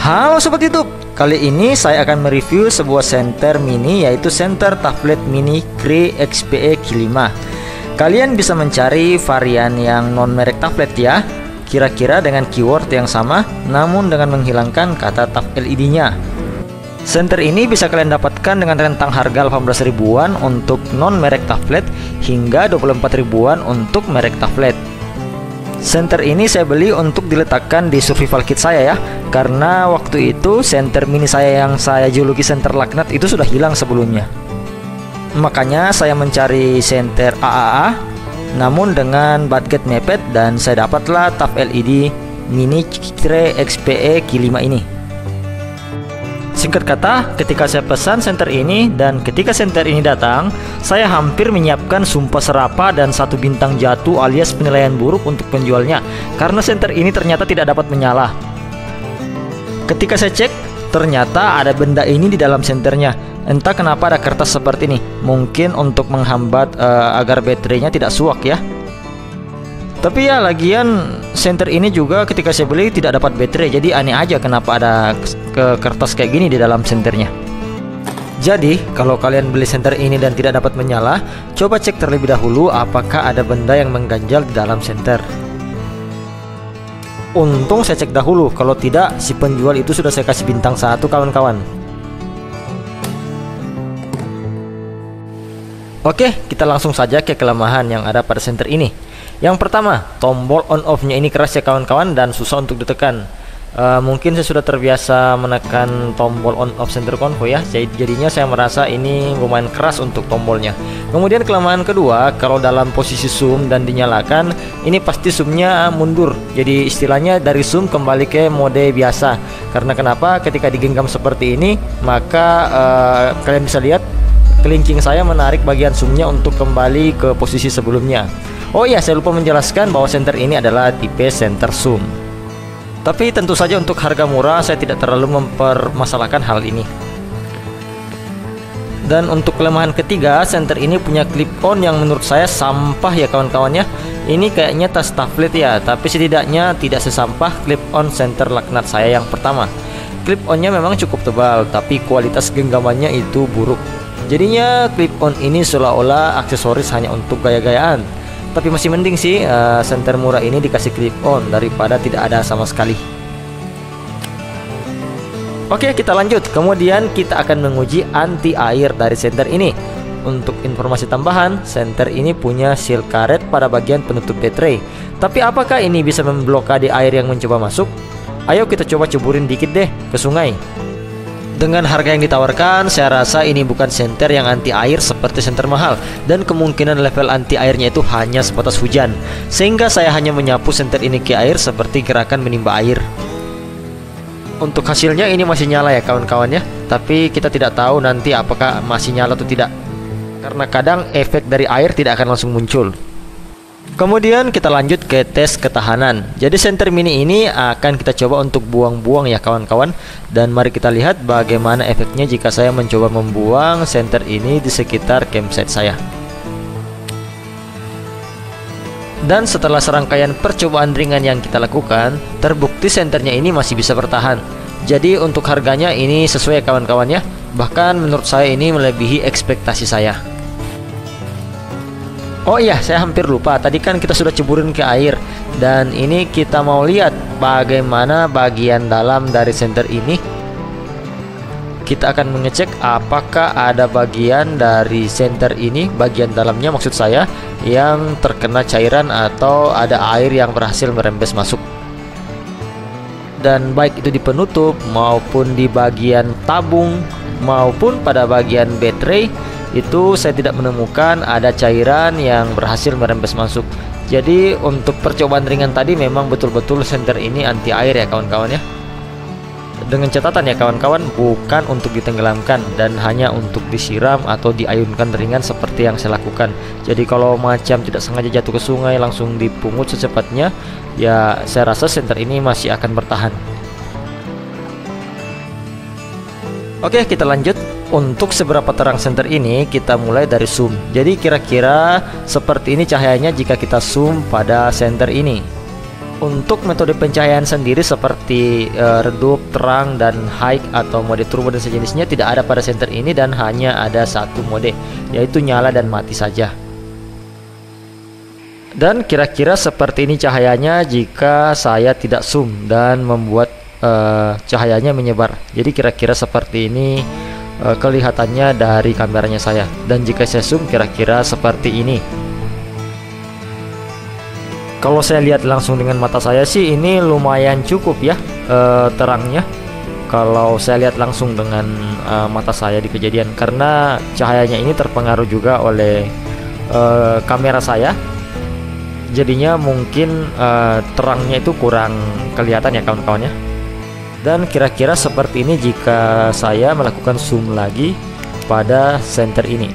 Halo Sobat YouTube, kali ini saya akan mereview sebuah senter mini, yaitu senter tablet mini Cree XPE Q5. Kalian bisa mencari varian yang non merek tablet ya, kira-kira dengan keyword yang sama namun dengan menghilangkan kata tab LED nya. Senter ini bisa kalian dapatkan dengan rentang harga 18 ribuan untuk non merek tablet hingga 24 ribuan untuk merek tablet. Senter ini saya beli untuk diletakkan di survival kit saya ya, karena waktu itu senter mini saya yang saya juluki senter laknat itu sudah hilang sebelumnya. Makanya saya mencari senter AAA namun dengan budget mepet, dan saya dapatlah tab LED mini Cree XPE Q5 ini. Singkat kata, ketika saya pesan senter ini dan ketika senter ini datang, saya hampir menyiapkan sumpah serapa dan 1 bintang jatuh alias penilaian buruk untuk penjualnya, karena senter ini ternyata tidak dapat menyala. Ketika saya cek, ternyata ada benda ini di dalam senternya. Entah kenapa ada kertas seperti ini, mungkin untuk menghambat agar baterainya tidak suak ya. Tapi ya lagian senter ini juga ketika saya beli tidak dapat baterai, jadi aneh aja kenapa ada kertas kayak gini di dalam senternya. Jadi kalau kalian beli senter ini dan tidak dapat menyala, coba cek terlebih dahulu apakah ada benda yang mengganjal di dalam senter. Untung saya cek dahulu, kalau tidak si penjual itu sudah saya kasih bintang 1 kawan-kawan. Oke, kita langsung saja ke kelemahan yang ada pada senter ini. Yang pertama, tombol on off-nya ini keras ya kawan-kawan dan susah untuk ditekan. Mungkin saya sudah terbiasa menekan tombol on off senter konvoy ya, jadinya saya merasa ini lumayan keras untuk tombolnya. Kemudian kelemahan kedua, kalau dalam posisi zoom dan dinyalakan, ini pasti zoomnya mundur. Jadi istilahnya dari zoom kembali ke mode biasa. Karena kenapa? Ketika digenggam seperti ini, maka kalian bisa lihat kelingking saya menarik bagian zoomnya untuk kembali ke posisi sebelumnya. Oh iya, saya lupa menjelaskan bahwa senter ini adalah tipe senter zoom. Tapi tentu saja untuk harga murah saya tidak terlalu mempermasalahkan hal ini. Dan untuk kelemahan ketiga, senter ini punya clip on yang menurut saya sampah ya kawan-kawannya. Ini kayaknya tas tablet ya, tapi setidaknya tidak sesampah clip on senter laknat saya yang pertama. Clip onnya memang cukup tebal, tapi kualitas genggamannya itu buruk. Jadinya clip on ini seolah-olah aksesoris hanya untuk gaya-gayaan. Tapi masih mending sih senter murah ini dikasih clip on daripada tidak ada sama sekali. Oke, kita lanjut. Kemudian kita akan menguji anti air dari senter ini. Untuk informasi tambahan, senter ini punya seal karet pada bagian penutup baterai. Tapi apakah ini bisa memblokade air yang mencoba masuk? Ayo kita coba ceburin dikit deh ke sungai. Dengan harga yang ditawarkan, saya rasa ini bukan senter yang anti air seperti senter mahal, dan kemungkinan level anti airnya itu hanya sebatas hujan, sehingga saya hanya menyapu senter ini ke air seperti gerakan menimba air. Untuk hasilnya ini masih nyala ya kawan-kawan ya, tapi kita tidak tahu nanti apakah masih nyala atau tidak, karena kadang efek dari air tidak akan langsung muncul. Kemudian kita lanjut ke tes ketahanan. Jadi senter mini ini akan kita coba untuk buang-buang ya kawan-kawan. Dan mari kita lihat bagaimana efeknya jika saya mencoba membuang senter ini di sekitar campsite saya. Dan setelah serangkaian percobaan ringan yang kita lakukan, terbukti senternya ini masih bisa bertahan. Jadi untuk harganya ini sesuai kawan-kawan ya. Bahkan menurut saya ini melebihi ekspektasi saya. Oh iya, saya hampir lupa. Tadi kan kita sudah ceburin ke air, dan ini kita mau lihat bagaimana bagian dalam dari senter ini. Kita akan mengecek apakah ada bagian dari senter ini, bagian dalamnya maksud saya, yang terkena cairan atau ada air yang berhasil merembes masuk. Dan baik itu di penutup maupun di bagian tabung maupun pada bagian baterai, itu saya tidak menemukan ada cairan yang berhasil merembes masuk. Jadi untuk percobaan ringan tadi memang betul-betul senter ini anti air ya kawan-kawan ya. Dengan catatan ya kawan-kawan, bukan untuk ditenggelamkan dan hanya untuk disiram atau diayunkan ringan seperti yang saya lakukan. Jadi kalau macam tidak sengaja jatuh ke sungai langsung dipungut secepatnya, ya saya rasa senter ini masih akan bertahan. Oke, kita lanjut. Untuk seberapa terang senter ini, kita mulai dari zoom. Jadi kira-kira seperti ini cahayanya jika kita zoom pada senter ini. Untuk metode pencahayaan sendiri seperti redup, terang, dan high atau mode turbo dan sejenisnya tidak ada pada senter ini, dan hanya ada satu mode, yaitu nyala dan mati saja. Dan kira-kira seperti ini cahayanya jika saya tidak zoom dan membuat cahayanya menyebar. Jadi kira-kira seperti ini kelihatannya dari kameranya saya, dan jika saya zoom kira-kira seperti ini. Kalau saya lihat langsung dengan mata saya sih ini lumayan cukup ya terangnya. Kalau saya lihat langsung dengan mata saya di kejadian, karena cahayanya ini terpengaruh juga oleh kamera saya. Jadinya mungkin terangnya itu kurang kelihatan ya kawan-kawan ya. Dan kira-kira seperti ini jika saya melakukan zoom lagi pada senter ini.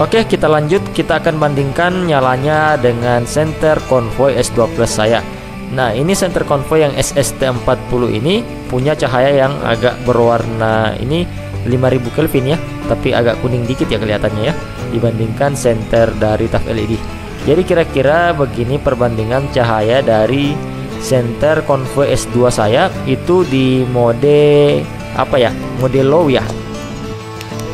Oke, kita lanjut. Kita akan bandingkan nyalanya dengan senter Convoy S2 Plus saya. Nah, ini senter Convoy yang SST40 ini punya cahaya yang agak berwarna ini 5000 Kelvin ya, tapi agak kuning dikit ya kelihatannya ya, dibandingkan senter dari TAF LED. Jadi kira-kira begini perbandingan cahaya dari senter Convoy S2 saya itu di mode apa ya? Mode low ya.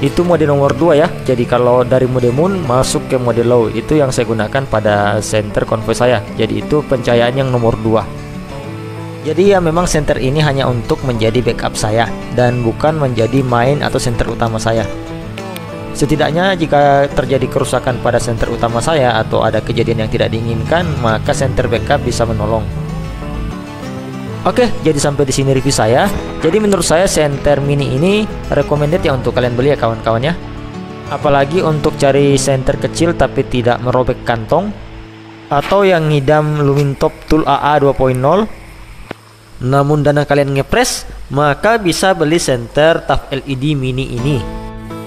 Itu mode nomor 2 ya. Jadi kalau dari mode moon masuk ke mode low, itu yang saya gunakan pada center Convoy saya. Jadi itu pencahayaan yang nomor 2. Jadi ya memang center ini hanya untuk menjadi backup saya dan bukan menjadi main atau center utama saya. Setidaknya jika terjadi kerusakan pada center utama saya atau ada kejadian yang tidak diinginkan, maka center backup bisa menolong. Oke, jadi sampai di sini review saya. Jadi menurut saya senter mini ini recommended ya untuk kalian beli ya kawan-kawan ya. Apalagi untuk cari senter kecil tapi tidak merobek kantong, atau yang ngidam Lumintop Tool AA 2.0 namun dana kalian ngepres, maka bisa beli senter TAF LED mini ini.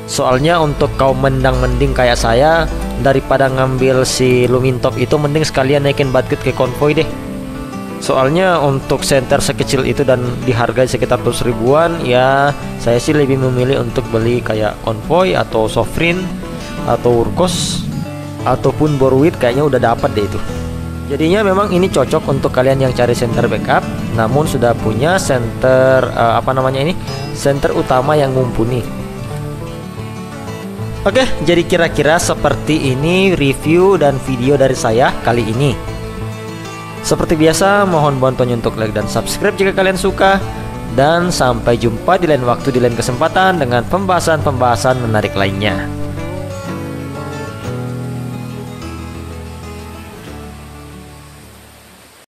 Soalnya untuk kaum mendang-mending kayak saya, daripada ngambil si Lumintop itu mending sekalian naikin budget ke Convoy deh. Soalnya untuk senter sekecil itu dan dihargai sekitar 200 ribuan, ya saya sih lebih memilih untuk beli kayak Convoy atau Sofrin atau Urkos ataupun Boruit, kayaknya udah dapat deh itu. Jadinya memang ini cocok untuk kalian yang cari center backup namun sudah punya center center utama yang mumpuni. Oke, jadi kira-kira seperti ini review dan video dari saya kali ini. Seperti biasa, mohon bantuannya untuk like dan subscribe jika kalian suka. Dan sampai jumpa di lain waktu, di lain kesempatan dengan pembahasan-pembahasan menarik lainnya.